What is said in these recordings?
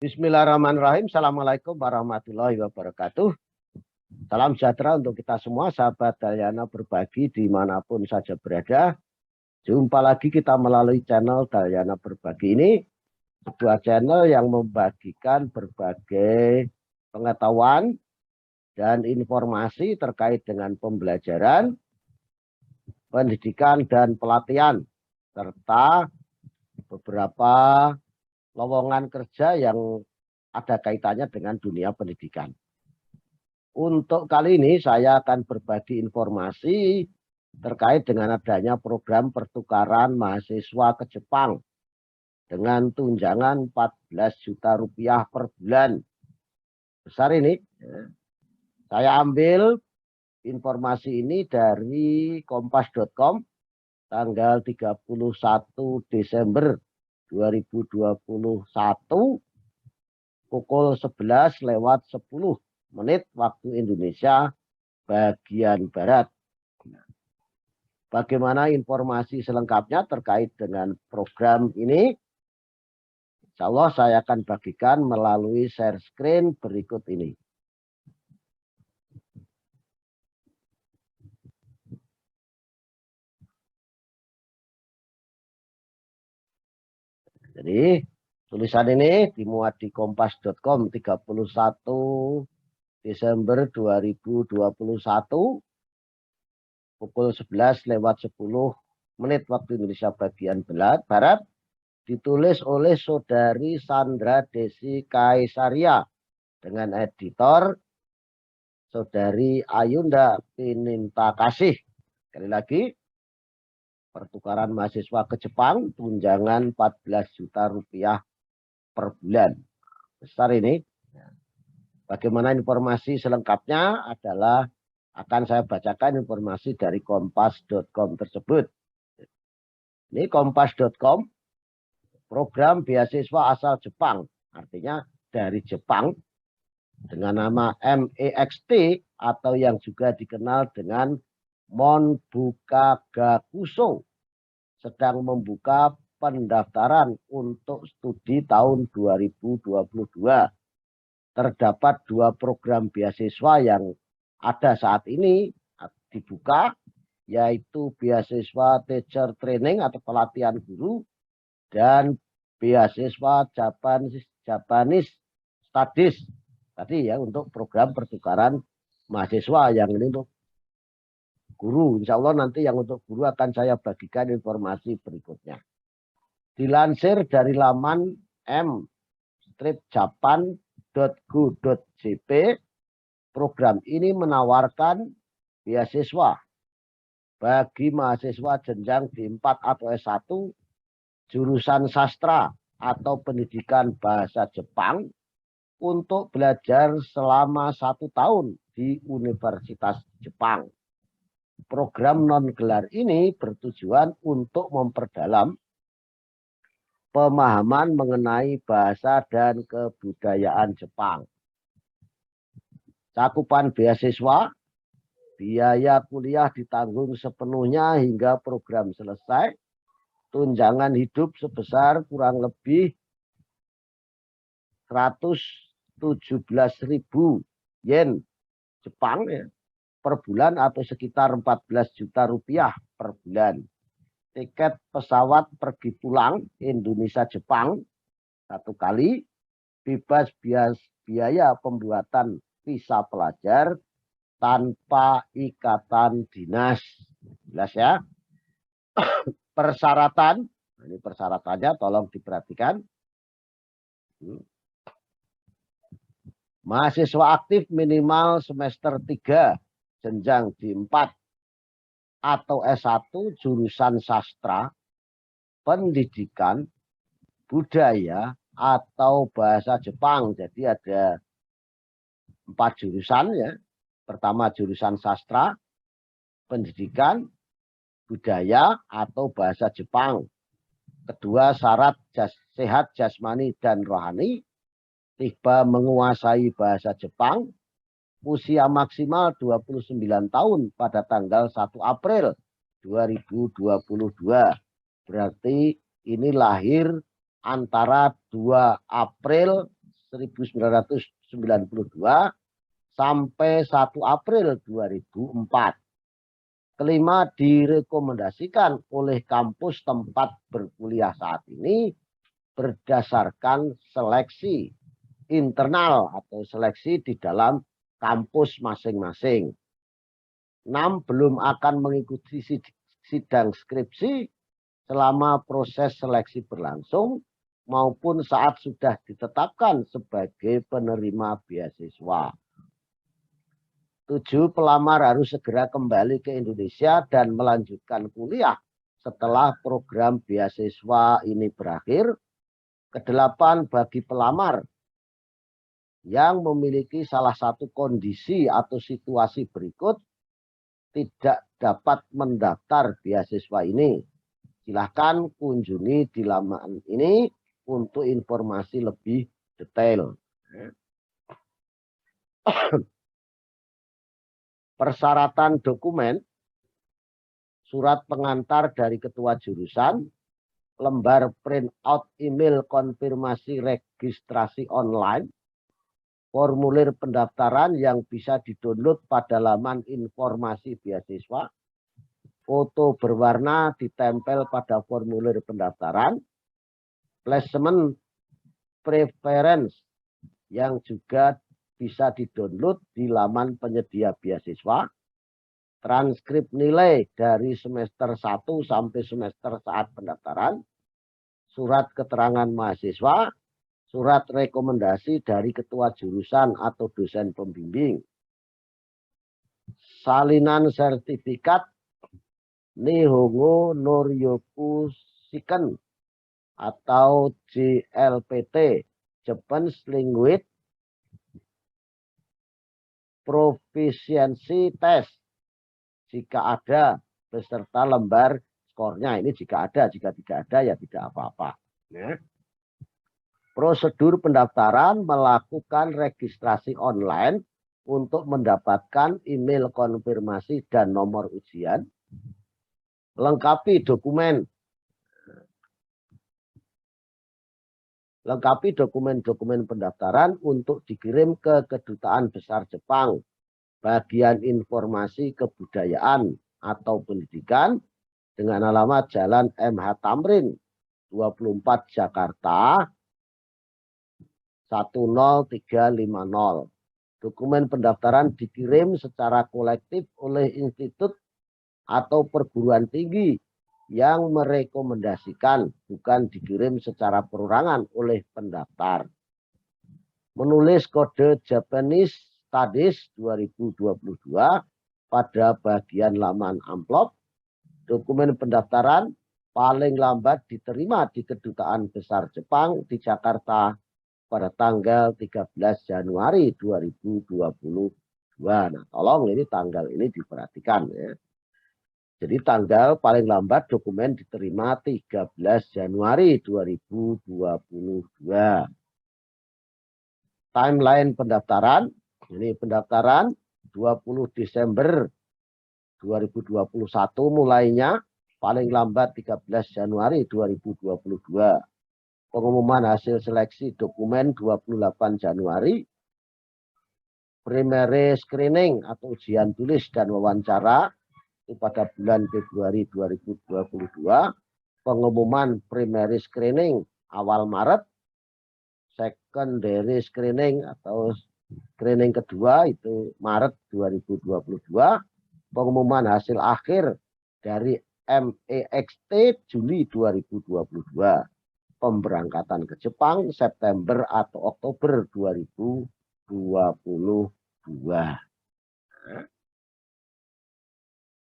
Bismillahirrahmanirrahim. Assalamualaikum warahmatullahi wabarakatuh. Salam sejahtera untuk kita semua, sahabat Dalyana Berbagi dimanapun saja berada. Jumpa lagi kita melalui channel Dalyana Berbagi ini, sebuah channel yang membagikan berbagai pengetahuan dan informasi terkait dengan pembelajaran, pendidikan, dan pelatihan, serta beberapa lowongan kerja yang ada kaitannya dengan dunia pendidikan. Untuk kali ini saya akan berbagi informasi terkait dengan adanya program pertukaran mahasiswa ke Jepang dengan tunjangan 14 juta rupiah per bulan. Besar ini. Saya ambil informasi ini dari kompas.com tanggal 31 Desember 2021 pukul 11:10 waktu Indonesia bagian Barat. Bagaimana informasi selengkapnya terkait dengan program ini? Insya Allah saya akan bagikan melalui share screen berikut ini. Jadi tulisan ini dimuat di kompas.com 31 Desember 2021 pukul 11:10 waktu Indonesia bagian Barat, ditulis oleh Saudari Sandra Desi Kaisaria dengan editor Saudari Ayunda Pininta Kasih. Sekali lagi, pertukaran mahasiswa ke Jepang, tunjangan 14 juta rupiah per bulan. Besar ini. Bagaimana informasi selengkapnya adalah akan saya bacakan informasi dari kompas.com tersebut. Ini kompas.com, program beasiswa asal Jepang, artinya dari Jepang, dengan nama MEXT atau yang juga dikenal dengan Monbuka Gakuso, sedang membuka pendaftaran untuk studi tahun 2022. Terdapat 2 program beasiswa yang ada saat ini dibuka, yaitu beasiswa teacher training atau pelatihan guru dan beasiswa Japanese Studies tadi ya, untuk program pertukaran mahasiswa. Yang ini untuk guru. Insya Allah nanti yang untuk guru akan saya bagikan informasi berikutnya. Dilansir dari laman m-japan.go.jp, program ini menawarkan beasiswa bagi mahasiswa jenjang D4 atau S1, jurusan sastra atau pendidikan bahasa Jepang untuk belajar selama 1 tahun di Universitas Jepang. Program non-gelar ini bertujuan untuk memperdalam pemahaman mengenai bahasa dan kebudayaan Jepang. Cakupan beasiswa, biaya kuliah ditanggung sepenuhnya hingga program selesai. Tunjangan hidup sebesar kurang lebih 117.000 yen Jepang ya, per bulan atau sekitar 14 juta rupiah per bulan. Tiket pesawat pergi pulang Indonesia Jepang 1 kali, bebas biaya pembuatan visa pelajar tanpa ikatan dinas. Jelas ya. Persyaratan, ini persyaratannya tolong diperhatikan. Mahasiswa aktif minimal semester 3 jenjang D4 atau S1 jurusan sastra, pendidikan, budaya, atau bahasa Jepang. Jadi ada 4 jurusan ya. Pertama jurusan sastra, pendidikan, budaya, atau bahasa Jepang. Kedua syarat sehat jasmani dan rohani, 3 menguasai bahasa Jepang, usia maksimal 29 tahun pada tanggal 1 April 2022. Berarti ini lahir antara 2 April 1992 sampai 1 April 2004. Kelima, direkomendasikan oleh kampus tempat berkuliah saat ini berdasarkan seleksi internal atau seleksi di dalam kampus masing-masing. 6, belum akan mengikuti sidang skripsi selama proses seleksi berlangsung maupun saat sudah ditetapkan sebagai penerima beasiswa. 7, pelamar harus segera kembali ke Indonesia dan melanjutkan kuliah setelah program beasiswa ini berakhir. Ke-8, bagi pelamar yang memiliki salah satu kondisi atau situasi berikut tidak dapat mendaftar beasiswa ini, silahkan kunjungi di laman ini untuk informasi lebih detail. Persyaratan dokumen: surat pengantar dari ketua jurusan, lembar print out email konfirmasi registrasi online, formulir pendaftaran yang bisa didownload pada laman informasi beasiswa, foto berwarna ditempel pada formulir pendaftaran, placement preference yang juga bisa didownload di laman penyedia beasiswa, transkrip nilai dari semester 1 sampai semester saat pendaftaran, surat keterangan mahasiswa, surat rekomendasi dari ketua jurusan atau dosen pembimbing, salinan sertifikat Nihongo Noryoku Shiken atau JLPT, Japanese Language Proficiency Test jika ada, beserta lembar skornya. Ini jika ada, jika tidak ada ya tidak apa-apa. Ya. Prosedur pendaftaran: melakukan registrasi online untuk mendapatkan email konfirmasi dan nomor ujian. Lengkapi dokumen. Lengkapi dokumen-dokumen pendaftaran untuk dikirim ke Kedutaan Besar Jepang, bagian informasi kebudayaan atau pendidikan, dengan alamat Jalan MH Tamrin 24 Jakarta 10350. Dokumen pendaftaran dikirim secara kolektif oleh institut atau perguruan tinggi yang merekomendasikan, bukan dikirim secara perorangan oleh pendaftar. Menulis kode Japanese Studies 2022 pada bagian laman amplop. Dokumen pendaftaran paling lambat diterima di Kedutaan Besar Jepang di Jakarta pada tanggal 13 Januari 2022. Nah, tolong ini tanggal ini diperhatikan ya. Jadi tanggal paling lambat dokumen diterima 13 Januari 2022. Timeline pendaftaran. Ini pendaftaran 20 Desember 2021 mulainya, paling lambat 13 Januari 2022. Pengumuman hasil seleksi dokumen 28 Januari. Primary screening atau ujian tulis dan wawancara itu pada bulan Februari 2022. Pengumuman primary screening awal Maret. Secondary screening atau screening kedua itu Maret 2022. Pengumuman hasil akhir dari MEXT Juli 2022. Pemberangkatan ke Jepang September atau Oktober 2022.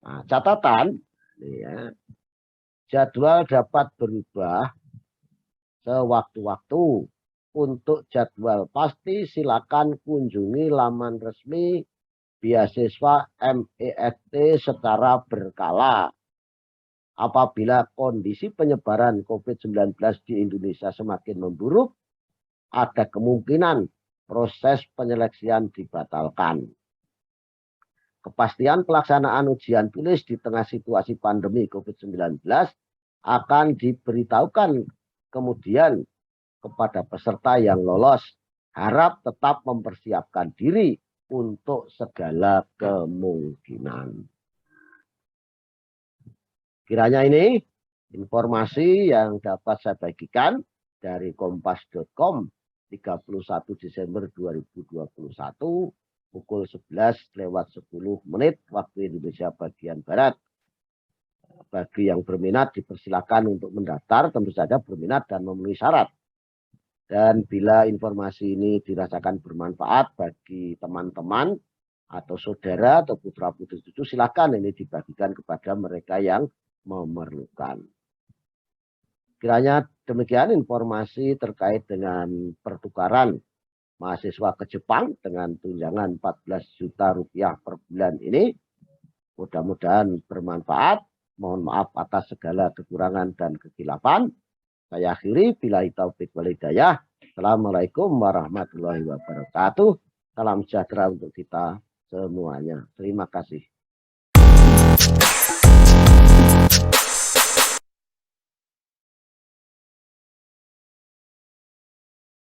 Nah, catatan ya, jadwal dapat berubah sewaktu-waktu. Untuk jadwal pasti silakan kunjungi laman resmi beasiswa MEXT secara berkala. Apabila kondisi penyebaran COVID-19 di Indonesia semakin memburuk, ada kemungkinan proses penyeleksian dibatalkan. Kepastian pelaksanaan ujian tulis di tengah situasi pandemi COVID-19 akan diberitahukan kemudian kepada peserta yang lolos Harap tetap mempersiapkan diri untuk segala kemungkinan. Kiranya ini informasi yang dapat saya bagikan dari kompas.com 31 Desember 2021 pukul 11:10 waktu Indonesia bagian Barat. Bagi yang berminat dipersilakan untuk mendaftar, tentu saja berminat dan memenuhi syarat. Dan bila informasi ini dirasakan bermanfaat bagi teman-teman atau saudara atau putra-putri cucu, silakan ini dibagikan kepada mereka yang memerlukan. Kiranya demikian informasi terkait dengan pertukaran mahasiswa ke Jepang dengan tunjangan 14 juta rupiah per bulan ini. Mudah-mudahan bermanfaat. Mohon maaf atas segala kekurangan dan kekhilapan. Saya akhiri, billahi taufik wal hidayah. Assalamualaikum warahmatullahi wabarakatuh. Salam sejahtera untuk kita semuanya. Terima kasih.